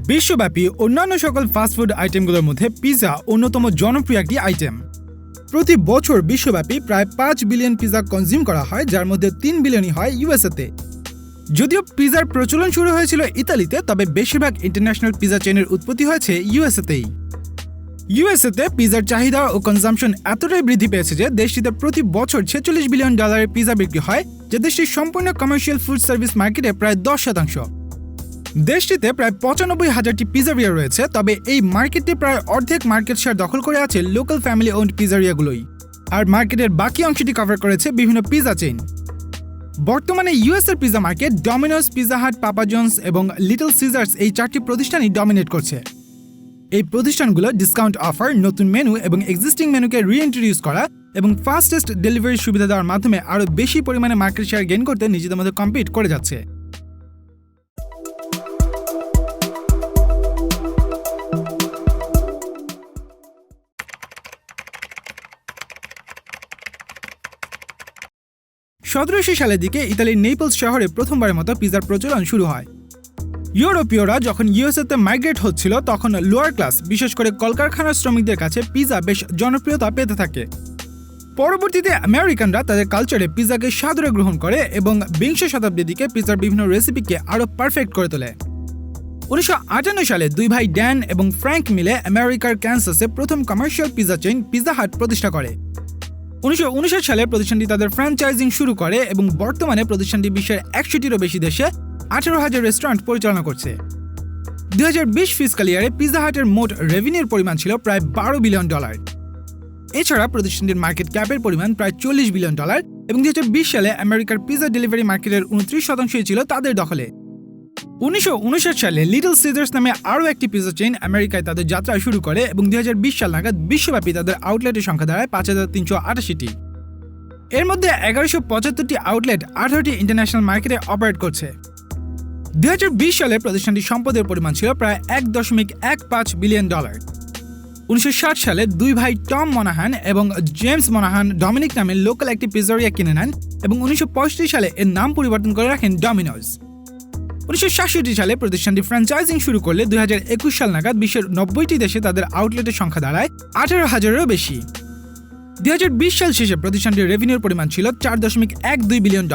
বিশ্বব্যাপী অন্যান্য সকল ফাস্টফুড আইটেমগুলোর মধ্যে পিৎজা অন্যতম জনপ্রিয় একটি আইটেম। প্রতি বছর বিশ্বব্যাপী প্রায় 5 বিলিয়ন পিৎজা কনজিউম করা হয়, যার মধ্যে 3 বিলিয়নই হয় ইউএসএতে। যদিও পিৎজার প্রচলন শুরু হয়েছিল ইতালিতে, তবে বেশিরভাগ ইন্টারন্যাশনাল পিৎজা চেনের উৎপত্তি হয়েছে ইউএসএতেই। ইউএসএতে পিৎজার চাহিদা ও কনজাম্পশন এতটাই বৃদ্ধি পেয়েছে যে দেশটিতে প্রতি বছর $46 বিলিয়ন পিৎজা বিক্রি হয়, যা দেশটির সম্পূর্ণ কমার্শিয়াল ফুড সার্ভিস মার্কেটে প্রায় 10%। দেশটিতে প্রায় 95,000টি পিজারিয়া রয়েছে, তবে এই মার্কেটটি প্রায় অর্ধেক মার্কেট শেয়ার দখল করে আছে লোকাল ফ্যামিলি ওন্ড পিজারিয়াগুলোই, আর মার্কেটের বাকি অংশটি কভার করেছে বিভিন্ন পিজা চেইন। বর্তমানে ইউএসের পিজা মার্কেট ডমিনোস, পিজা হাট, পাপা জনস এবং লিটল সিজার্স এই 4টি প্রতিষ্ঠানই ডমিনেট করছে। এই প্রতিষ্ঠানগুলো ডিসকাউন্ট অফার, নতুন মেনু এবং এক্সিস্টিং মেনুকে রিইন্ট্রোডিউস করা এবং ফাস্টেস্ট ডেলিভারি সুবিধা দেওয়ার মাধ্যমে আরও বেশি পরিমাণে মার্কেট শেয়ার গেইন করতে নিজেদের মধ্যে কম্পিট করে যাচ্ছে। সালের দিকে ইতালির নেপলস শহরে প্রথমবারের মতো পিৎজার প্রচলন শুরু হয়। ইউরোপীয়রা যখন ইউএসএতে মাইগ্রেট হচ্ছিল, তখন লোয়ার ক্লাস, বিশেষ করে কলকারখানার শ্রমিকদের কাছে পিৎজা বেশ জনপ্রিয়তা পেতে থাকে। পরবর্তীতে আমেরিকানরা তাদের কালচারে পিৎজাকে সাদরে গ্রহণ করে এবং বিংশ শতাব্দীর দিকে পিৎজার বিভিন্ন রেসিপিকে আরও পারফেক্ট করে তোলে। 1958 সালে দুই ভাই ড্যান এবং ফ্র্যাঙ্ক মিলে আমেরিকার ক্যানসাসে প্রথম commercial pizza chain Pizza Hut প্রতিষ্ঠা করে। 1959 সালে প্রতিষ্ঠানটি তাদের ফ্র্যাঞ্চাইজিং শুরু করে এবং বর্তমানে প্রতিষ্ঠানটি বিশ্বের 100টিরও বেশি দেশে 18,000 রেস্টুরেন্ট পরিচালনা করছে। 2020 ফিসক্যাল ইয়ারে পিৎজা হাটের মোট রেভিনিউর পরিমাণ ছিল প্রায় $12 বিলিয়ন। এছাড়া প্রতিষ্ঠানটির মার্কেট ক্যাপের পরিমাণ প্রায় $40 বিলিয়ন এবং 2020 সালে আমেরিকার পিৎজা ডেলিভারি মার্কেটের 29% ছিল তাদের দখলে। 1959 সালে লিটল সিজার্স নামে আরও একটি পিৎজা চেইন আমেরিকায় তাদের যাত্রা শুরু করে এবং 2020 সাল নাগাদ বিশ্বব্যাপী তাদের আউটলেটের সংখ্যা দাঁড়ায় 5,388টি। এর মধ্যে 1175টি আউটলেট 18টি ইন্টারন্যাশনাল মার্কেটে অপারেট করছে। 2020 সালে প্রতিষ্ঠানটির সম্পদের পরিমাণ ছিল প্রায় $1.15 বিলিয়ন। 1960 সালে দুই ভাই টম মোনাহান এবং জেমস মোনাহান ডমিনিক নামে লোকাল একটি পিজারিয়া কিনে নেন এবং 1965 সালে এর নাম পরিবর্তন করে রাখেন ডমিনোস। 1967 সালে প্রতিষ্ঠানটি ফ্র্যাঞ্চাইজিং শুরু করলে 2021 সাল নাগাদ বিশ্বের 90টি দেশে তাদের আউটলেটের সংখ্যা দাঁড়ায় 18,000-এরও বেশি। 2020 সাল শেষে প্রতিষ্ঠানটির রেভিনিউর পরিমাণ ছিল $4.12 বিলিয়ন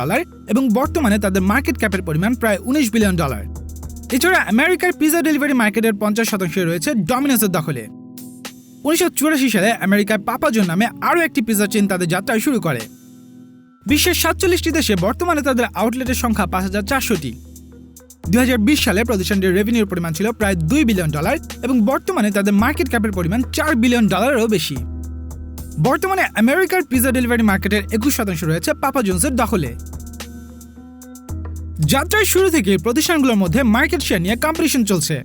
এবং বর্তমানে তাদের মার্কেট ক্যাপের পরিমাণ প্রায় $19 বিলিয়ন। এছাড়া আমেরিকার পিৎজা ডেলিভারি মার্কেটের 50% রয়েছে ডমিনোসের দখলে। 1984 সালে আমেরিকায় পাপা জন নামে আরও একটি পিৎজা চেইন তাদের যাত্রা শুরু করে। বিশ্বের 47টি দেশে বর্তমানে তাদের আউটলেটের সংখ্যা 5,400টি। 2020 সালে প্রতিষ্ঠানটির রেভিনিউর পরিমাণ ছিল প্রায় $2 বিলিয়ন এবং বর্তমানে তাদের মার্কেট ক্যাপের পরিমাণ $4 বিলিয়নেরও বেশি। বর্তমানে আমেরিকার পিৎজা ডেলিভারি মার্কেটের 21% রয়েছে পাপা জনসের দখলে। যাত্রার শুরু থেকে প্রতিষ্ঠানগুলোর মধ্যে মার্কেট শেয়ার নিয়ে কম্পিটিশন চলছে।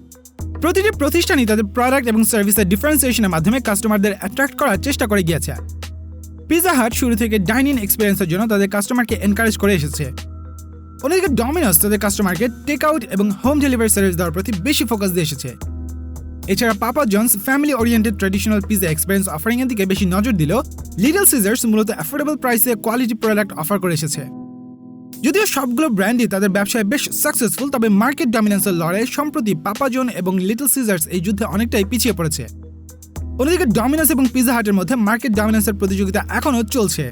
প্রতিটি প্রতিষ্ঠানই তাদের প্রোডাক্ট এবং সার্ভিসের ডিফারেন্সিয়েশনের মাধ্যমে কাস্টমারদের অ্যাট্রাক্ট করার চেষ্টা করে গিয়েছে। পিৎজা হাট শুরু থেকে ডাইনিং এক্সপিরিয়েন্সের জন্য তাদের কাস্টমারকে এনকারেজ করে এসেছে। অন্যদিকে ডমিনোস তাদের কাস্টমারকে টেক আউট এবং হোম ডেলিভারি সার্ভিস দেওয়ার প্রতি বেশি ফোকাস দিয়ে এসেছে। এছাড়া Papa John's family oriented traditional pizza experience offering এর দিকে বেশি নজর দিলেও লিটল সিজার্স মূলত অ্যাফোর্ডেবল প্রাইসে কোয়ালিটি প্রোডাক্ট অফার করে এসেছে। যদিও সবগুলো ব্র্যান্ডই তাদের ব্যবসায় বেশ সাকসেসফুল, তবে মার্কেট ডমিনেন্সের লড়াইয়ে সম্প্রতি পাপা জন এবং লিটল সিজার্স এই যুদ্ধে অনেকটাই পিছিয়ে পড়েছে। অন্যদিকে ডমিনোস এবং পিৎজা হাটের মধ্যে মার্কেট ডমিনেন্সের প্রতিযোগিতা এখনও চলছে।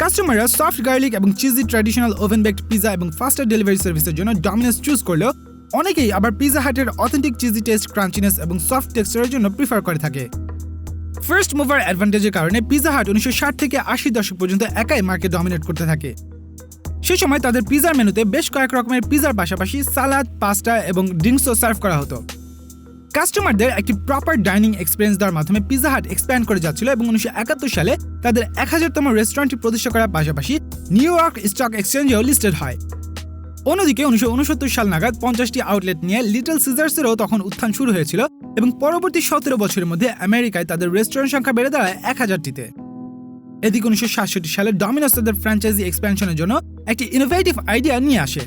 কাস্টমাররা সফট গার্লিক এবং cheesy traditional oven baked pizza এবং ফাস্টার ডেলিভারি সার্ভিসের জন্য ডমিনোস চুজ করলেও অনেকেই আবার পিৎজা হাটের অথেন্টিক চিজি টেস্ট, ক্রাঞ্চিনেস এবং সফট টেক্সচারের জন্য প্রিফার করে থাকে। ফার্স্ট মুভার অ্যাডভান্টেজের কারণে পিৎজা হাট 1960 থেকে 80 দশক পর্যন্ত একাই মার্কেট ডমিনেট করতে থাকে। সে সময় তাদের পিৎজার মেনুতে বেশ কয়েক রকমের পিৎজার পাশাপাশি সালাদ, পাস্তা এবং ড্রিঙ্কসও সার্ভ করা হতো। কাস্টমারদের একটি প্রপার ডাইনিং এক্সপিরিয়েন্স দেওয়ার মাধ্যমে পিৎজা হাট এক্সপ্যান্ড করে যাচ্ছিল এবং 1971 সালে তাদের 1000তম রেস্টুরেন্টটি প্রতিষ্ঠা করার পাশাপাশি নিউ ইয়র্ক স্টক এক্সচেঞ্জেও লিস্টেড হয়। অন্যদিকে 1969 সাল নাগাদ 50টি আউটলেট নিয়ে লিটল সিজার্সেরও তখন উত্থান শুরু হয়েছিল এবং পরবর্তী 17 বছরের মধ্যে আমেরিকায় তাদের রেস্টুরেন্ট সংখ্যা বেড়ে দাঁড়ায় 1000টিতে। এদিকে 1967 সালে ডমিনোস তাদের ফ্র্যাঞ্চাইজি এক্সপ্যানশনের জন্য একটি ইনোভেটিভ আইডিয়া নিয়ে আসে।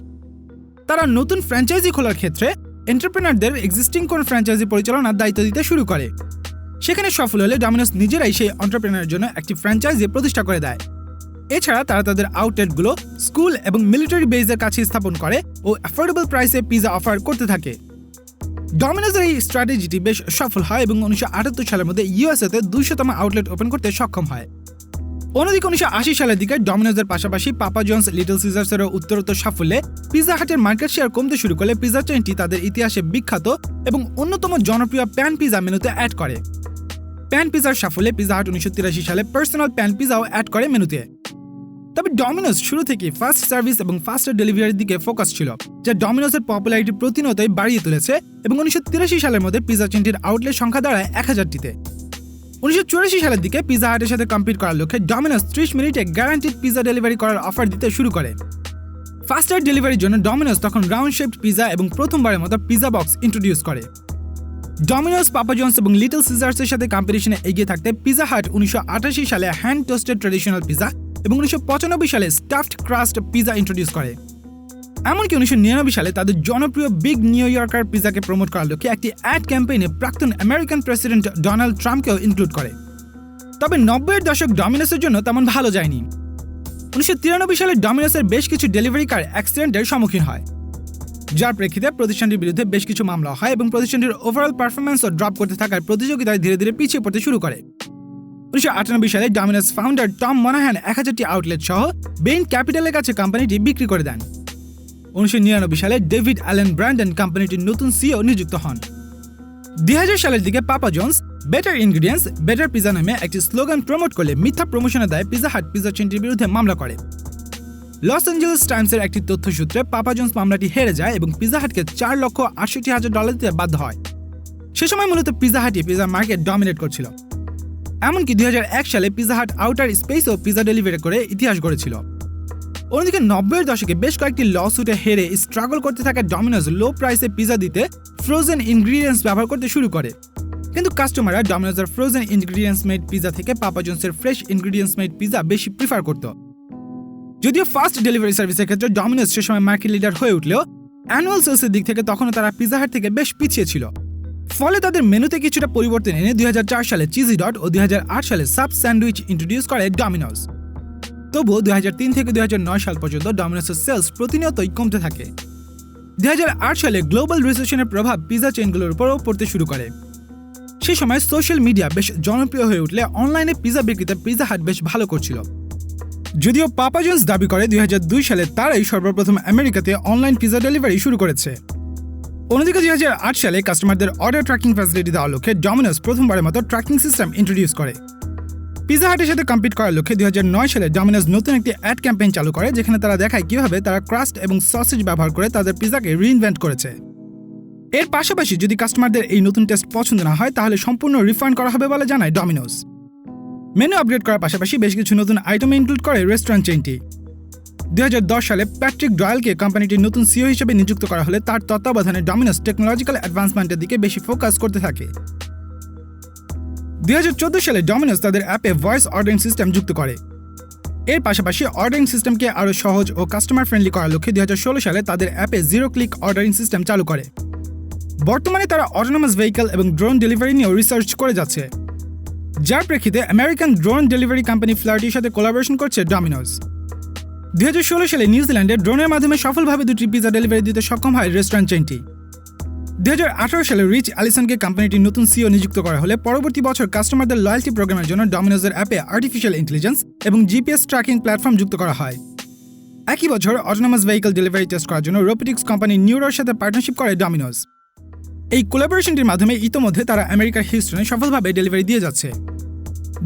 তারা নতুন ফ্র্যাঞ্চাইজি খোলার ক্ষেত্রে এন্টারপ্রেনারদের এক্সিস্টিং কোন ফ্র্যাঞ্চাইজি পরিচালনার দায়িত্ব দিতে শুরু করে। সেখানে সফল হলে ডমিনোস নিজেরাই সেই এন্টারপ্রেনারের জন্য একটি ফ্র্যাঞ্চাইজি প্রতিষ্ঠা করে দেয়। এছাড়া তারা তাদের আউটলেটগুলো স্কুল এবং মিলিটারি বেজের কাছে স্থাপন করে ও অ্যাফোর্ডেবল প্রাইসে পিৎজা অফার করতে থাকে। ডমিনোজের এই স্ট্র্যাটেজিটি বেশ সফল হয় এবং 1978 সালের মধ্যে ইউএসএতে 200তম আউটলেট ওপেন করতে সক্ষম হয়। অন্যদিকে 1980 সালের দিকে ডমিনোজের পাশাপাশি পাপা জনস, লিটল সিজার্সেরও উত্তরোত্তর সাফল্যে পিৎজা হাটের মার্কেট শেয়ার কমতে শুরু করলে পিৎজা চেইনটি তাদের ইতিহাসে বিখ্যাত এবং অন্যতম জনপ্রিয় প্যান পিৎজা মেনুতে অ্যাড করে। প্যান পিৎজার সাফল্যে পিৎজা হাট 1983 সালে পার্সোনাল প্যান পিৎজাও অ্যাড করে মেনুতে। তবে ডমিনোজ শুরু থেকে ফাস্ট সার্ভিস এবং ফাস্টার ডেলিভারির দিকে ফোকাস ছিল, যা ডমিনোজের পপুলারিটি প্রতিনিয়তই বাড়িয়ে তুলেছে এবং 1983 সালের মধ্যে পিৎজা চেইনটির আউটলেট সংখ্যা দাঁড়ায় 1000টিতে। 1984 সালের দিকে পিৎজা হাটের সাথে কম্পিট করার লক্ষ্যে ডমিনোজ 30 মিনিটে গ্যারান্টিড পিৎজা ডেলিভারি করার অফার দিতে শুরু করে। ফাস্টার ডেলিভারির জন্য ডমিনোজ তখন রাউন্ড শেপড পিৎজা এবং প্রথমবারের মতো পিৎজা বক্স ইন্ট্রোডিউস করে। ডমিনোজ, পাপা জনস এবং লিটল সিজার্সের সাথে কম্পিটিশনে এগিয়ে থাকতে পিৎজা হাট 1988 সালে হ্যান্ড টোস্টেড ট্র্যাডিশনাল পিৎজা এবং 1995 সালে স্টাফড ক্রাস্ট পিৎজা ইন্ট্রোডিউস করে। এমনকি 1999 সালে তাদের জনপ্রিয় বিগ নিউ ইয়র্কার পিৎজাকে প্রমোট করার লক্ষ্যে একটি অ্যাড ক্যাম্পেইনে প্রাক্তন আমেরিকান প্রেসিডেন্ট ডোনাল্ড ট্রাম্পকেও ইনক্লুড করে। তবে 90-এর দশক ডমিনোসের জন্য তেমন ভালো যায়নি। 1993 সালে ডমিনোসের বেশ কিছু ডেলিভারি কার অ্যাক্সিডেন্টের সম্মুখীন হয়, যার প্রেক্ষিতে প্রতিষ্ঠানটির বিরুদ্ধে বেশ কিছু মামলা হয় এবং প্রতিষ্ঠানটির ওভারঅল পারফরম্যান্সও ড্রপ করতে থাকার প্রতিযোগিতায় ধীরে ধীরে পিছিয়ে পড়তে শুরু করে। 1998 সালে ডমিনোস ফাউন্ডার টম মনাহান 1000টি আউটলেট সহ বেইন ক্যাপিটালের কাছে কোম্পানিটি বিক্রি করে দেন। 1999 সালে ডেভিড অ্যালেন ব্র্যান্ডন কোম্পানিটির নতুন সিইও নিযুক্ত হন। 2000 সালের দিকে Papa John's better ingredients, better pizza নামে একটি স্লোগান প্রমোট করলে মিথ্যা প্রমোশনের দায়ে পিৎজা হাট পিৎজা চেইনটির বিরুদ্ধে মামলা করে। লস অ্যাঞ্জেলেস টাইমসের একটি তথ্যসূত্রে পাপা জনস মামলাটি হেরে যায় এবং পিৎজা হাটকে $4,68,000 দিতে বাধ্য হয়। সে সময় মূলত পিৎজা হাটই পিৎজা মার্কেট ডমিনেট করছিল। এমনকি 2001 সালে Pizza Hut outer স্পেসও pizza delivery করে ইতিহাস গড়েছিল। অন্যদিকে 90-এর দশকে বেশ কয়েকটি লসুটে হেরে স্ট্রাগল করতে থাকা ডমিনোজ লো প্রাইসে পিৎজা দিতে ফ্রোজেন ইনগ্রিডিয়েন্টস ব্যবহার করতে শুরু করে। কিন্তু কাস্টমাররা ডমিনোজের ফ্রোজেন ইনগ্রিডিয়েন্টস মেড পিৎজা থেকে পাপা জনসের ফ্রেশ ইনগ্রিডিয়েন্টস মেড পিৎজা বেশি প্রিফার করত। যদিও ফাস্ট ডেলিভারি সার্ভিসের ক্ষেত্রে ডমিনোজ সে সময় মার্কেট লিডার হয়ে উঠলেও অ্যানুয়াল সেলসের দিক থেকে তখনও তারা পিৎজা হাট থেকে বেশ পিছিয়ে ছিল। ফলে তাদের মেনুতে কিছুটা পরিবর্তন এনে 2004 সালে চিজি ডট ও 2008 সালে সাব স্যান্ডউইচ ইন্ট্রোডিউস করে ডমিনোজ। তবুও 2003 থেকে 2009 সাল পর্যন্ত ডমিনোসের সেলস প্রতিনিয়তই কমতে থাকে। 2008 সালে গ্লোবাল রিসেশনের প্রভাব পিৎজা চেইনগুলোর উপরও পড়তে শুরু করে। সেই সময় সোশ্যাল মিডিয়া বেশ জনপ্রিয় হয়ে উঠলে অনলাইনে পিৎজা বিক্রিতে পিৎজা হাট বেশ ভালো করছিল। যদিও পাপা জনস দাবি করে 2002 সালে তারাই সর্বপ্রথম আমেরিকাতে অনলাইন পিৎজা ডেলিভারি শুরু করেছে। অন্যদিকে 2008 সালে কাস্টমারদের অর্ডার ট্র্যাকিং ফ্যাসিলিটি দেওয়ার লক্ষ্যে ডমিনোজ প্রথমবারের মতো ট্র্যাকিং সিস্টেম ইন্ট্রোডিউস করে। পিৎজা হাটের সাথে কম্পিট করার লক্ষ্যে 2009 সালে ডমিনোজ নতুন একটি অ্যাড ক্যাম্পেইন চালু করে, যেখানে তারা দেখায় কিভাবে তারা ক্রাস্ট এবং সসেজ ব্যবহার করে তাদের পিৎজাকে রিইনভেন্ট করেছে। এর পাশাপাশি যদি কাস্টমারদের এই নতুন টেস্ট পছন্দ না হয় তাহলে সম্পূর্ণ রিফান্ড করা হবে বলে জানায় ডমিনোজ। মেনু আপগ্রেড করার পাশাপাশি বেশ কিছু নতুন আইটেম ইনক্লুড করে রেস্টুরেন্ট চেইনটি। 2010 সালে প্যাট্রিক ডয়েলকে কোম্পানিটির নতুন সিইও হিসেবে নিযুক্ত করা হলে তার তত্ত্বাবধানে ডমিনোজ টেকনোলজিক্যাল অ্যাডভান্সমেন্টের দিকে বেশি ফোকাস করতে থাকে। 2014 সালে ডমিনোজ তাদের অ্যাপে ভয়েস অর্ডারিং সিস্টেম যুক্ত করে। এর পাশাপাশি অর্ডারিং সিস্টেমকে আরও সহজ ও কাস্টমার ফ্রেন্ডলি করার লক্ষ্যে 2016 সালে তাদের অ্যাপে জিরো ক্লিক অর্ডারিং সিস্টেম চালু করে। বর্তমানে তারা অটোনোমাস ভেহিকল এবং ড্রোন ডেলিভারি নিয়েও রিসার্চ করে যাচ্ছে, যার প্রেক্ষিতে আমেরিকান ড্রোন ডেলিভারি কোম্পানি ফ্লার্টির সাথে কোলাবোরেশন করছে ডমিনোজ। 2016 সালে নিউজিল্যান্ডে ড্রোনের মাধ্যমে সফলভাবে 2টি পিৎজা ডেলিভারি দিতে সক্ষম হয় রেস্টুরেন্ট চেইনটি। 2018 সালে রিচ অ্যালিসনকে কোম্পানিটির নতুন সিইও নিযুক্ত করা হলে পরবর্তী বছর কাস্টমারদের লয়্যালটি প্রোগ্রামের জন্য ডমিনোজের অ্যাপে আর্টিফিশিয়াল ইন্টেলিজেন্স এবং জিপিএস ট্র্যাকিং প্ল্যাটফর্ম যুক্ত করা হয়। একই বছর অটোনোমাস ভেহিকল ডেলিভারি টেস্ট করার জন্য রোবোটিক্স কোম্পানি নিউরোর সাথে পার্টনারশিপ করে ডমিনোজ। এই কোলাবোরেশনটির মাধ্যমে ইতোমধ্যে তারা আমেরিকার হিউস্টনে সফলভাবে ডেলিভারি দিয়ে যাচ্ছে।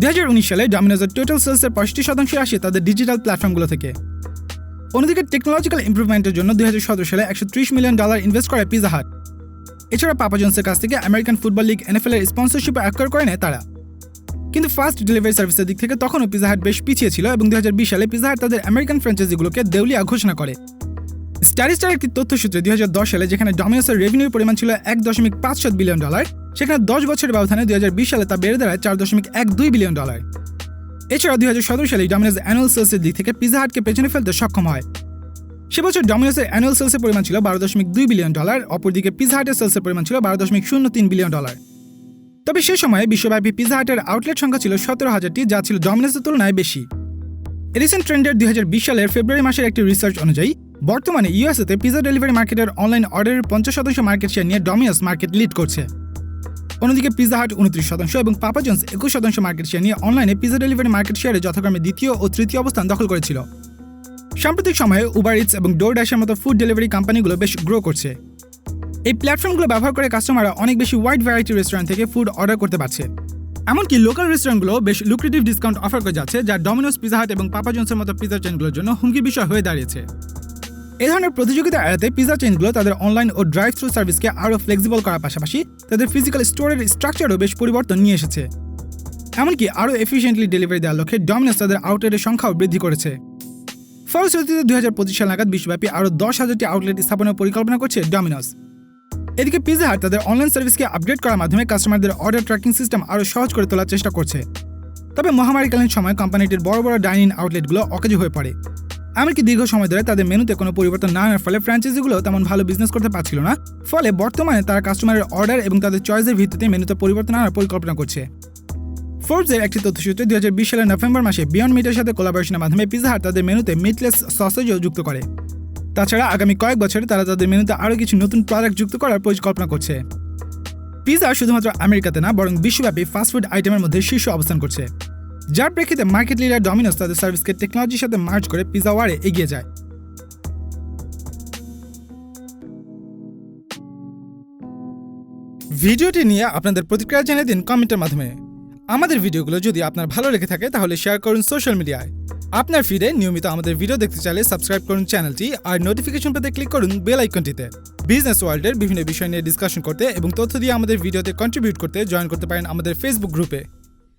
2019 সালে ডমিনোজের টোটাল সেলসের 65% আসে তাদের ডিজিটাল প্ল্যাটফর্মগুলো থেকে। অন্যদিকে টেকনোলজিক্যাল ইমপ্রুভমেন্টের জন্য 2017 সালে $130 মিলিয়ন ইনভেস্ট করে পিৎজা হাট। এছাড়া পাপা জনসের কাছ থেকে আমেরিকান ফুটবল লিগ NFL এর স্পন্সরশিপ অ্যাকোয়ার করে নেয় তারা। কিন্তু ফাস্ট ডেলিভারি সার্ভিসের দিক থেকে তখনও পিৎজা হাট বেশ পিছিয়ে ছিল এবং 2020 সালে পিৎজা হাট তাদের আমেরিকান ফ্র্যাঞ্চাইজিগুলোকে দেউলিয়া ঘোষণা করে। স্ট্যাটিস্টার একটি তথ্যসূত্রে 2010 সালে যেখানে ডমিনোসের রেভিনিউর পরিমাণ ছিল $1.57 বিলিয়ন, সেখানে 10 বছরের ব্যবধানে 2020 সালে তা বেড়ে দাঁড়ায় $4.12 বিলিয়ন। এছাড়া 2017 সালে ডমিনোজ অ্যানুয়াল সেলসের দিক থেকে পিৎজা হাটকে পেছনে ফেলতে সক্ষম হয়। সে বছর ডমিনোজের অ্যানুয়াল সেলসের পরিমাণ ছিল $12.2 বিলিয়ন, অপরদিকে পিৎজা হাটের সেলসের পরিমাণ ছিল $12.03 বিলিয়ন। তবে সে সময়ে বিশ্বব্যাপী পিৎজা হাটের আউটলেট সংখ্যা ছিল 17,000টি, যা ছিল ডমিনোজের তুলনায় বেশি। এডিসন ট্রেন্ডের 2020 সালের ফেব্রুয়ারি মাসের একটি রিসার্চ অনুযায়ী বর্তমানে ইউএসএতে পিজা ডেলিভারি মার্কেটের অনলাইন অর্ডারের 50% মার্কেট শেয়ার নিয়ে ডমিনোস মার্কেট লিড করছে। অন্যদিকে পিজা হাট 29% এবং পাপা জনস 21% মার্কেট শেয়ার নিয়ে অনলাইনে পিজা ডেলিভারি মার্কেট শেয়ারে যথাক্রমে দ্বিতীয় ও তৃতীয় অবস্থান দখল করেছিল। সাম্প্রতিক সময়ে উবার ইটস এবং ডোরড্যাশের মতো ফুড ডেলিভারি কোম্পানিগুলো বেশ গ্রো করছে। এই প্ল্যাটফর্মগুলো ব্যবহার করে কাস্টমাররা অনেক বেশি ওয়াইড ভ্যারাইটি রেস্টুরেন্ট থেকে ফুড অর্ডার করতে পারছে। এমনকি লোকাল রেস্টুরেন্টগুলো বেশ লুক্রেটিভ ডিসকাউন্ট অফার করে যাচ্ছে, যা ডমিনোস, পিজা হাট এবং পাপা জনসের মতো পিজা চেইনগুলোর জন্য হুমকির বিষয় হয়ে দাঁড়িয়েছে। এই ধরনের প্রতিযোগিতা এড়াতে পিজা চেইনগুলো তাদের অনলাইন ও ড্রাইভ থ্রু সার্ভিসকে আরও ফ্লেক্সিবল করার পাশাপাশি তাদের ফিজিক্যাল স্টোরের স্ট্রাকচারও বেশ পরিবর্তন নিয়ে এসেছে। এমনকি আরও এফিশিয়েন্টলি ডেলিভারি দেওয়ার লক্ষ্যে ডমিনোস তাদের আউটলেটের সংখ্যাও বৃদ্ধি করেছে। ফলশ্রুতিতে 2025 সাল নাগাদ বিশ্বব্যাপী আরও 10,000টি আউটলেট স্থাপনের পরিকল্পনা করছে ডমিনোস। এদিকে পিজা হাট তাদের অনলাইন সার্ভিসকে আপগ্রেড করার মাধ্যমে কাস্টমারদের অর্ডার ট্র্যাকিং সিস্টেম আরও সহজ করে তোলার চেষ্টা করছে। তবে মহামারীকালীন সময় কোম্পানিটির বড় বড় ডাইনিং আউটলেটগুলো অকেজো হয়ে পড়ে। এমনকি দীর্ঘ সময় ধরে তাদের মেনুতে কোনো পরিবর্তন না আনার ফলে ফ্র্যাঞ্চাইজিগুলো তেমন ভালো বিজনেস করতে পারছিল না। ফলে বর্তমানে তারা কাস্টমারের অর্ডার এবং তাদের চয়েসের ভিত্তিতে মেনুতে পরিবর্তন আনার পরিকল্পনা করছে। ফোর্বসের একটি তথ্যসূত্রে 2020 সালের নভেম্বর মাসে বিয়ন্ড মিটের সাথে কোলাবোরেশনের মাধ্যমে পিজা হাট তাদের মেনুতে মিটলেস সসেজও যুক্ত করে। তাছাড়া আগামী কয়েক বছরে তারা তাদের মেনুতে আরও কিছু নতুন প্রোডাক্ট যুক্ত করার পরিকল্পনা করছে। পিজা শুধুমাত্র আমেরিকাতে না, বরং বিশ্বব্যাপী ফাস্টফুড আইটেমের মধ্যে শীর্ষ অবস্থান করছে, যার প্রেক্ষিতে মার্কেট লিডার ডমিনোস তাদের সার্ভিসকে টেকনোলজির সাথে মার্জ করে পিজা ওয়ারে এগিয়ে যায়। ভিডিওটি নিয়ে আপনাদের প্রতিক্রিয়া জানিয়ে দিন কমেন্টের মাধ্যমে। আমাদের ভিডিওগুলো যদি আপনার ভালো লেগে থাকে তাহলে শেয়ার করুন সোশ্যাল মিডিয়ায়। আপনার ফিডে নিয়মিত আমাদের ভিডিও দেখতে চাইলে সাবস্ক্রাইব করুন চ্যানেলটি আর নোটিফিকেশন পেতে ক্লিক করুন বেল আইকনটিতে। বিজনেস ওয়ার্ল্ডের বিভিন্ন বিষয় নিয়ে ডিসকাশন করতে এবং তথ্য দিয়ে আমাদের ভিডিওতে কন্ট্রিবিউট করতে জয়েন করতে পারেন আমাদের ফেসবুক গ্রুপে।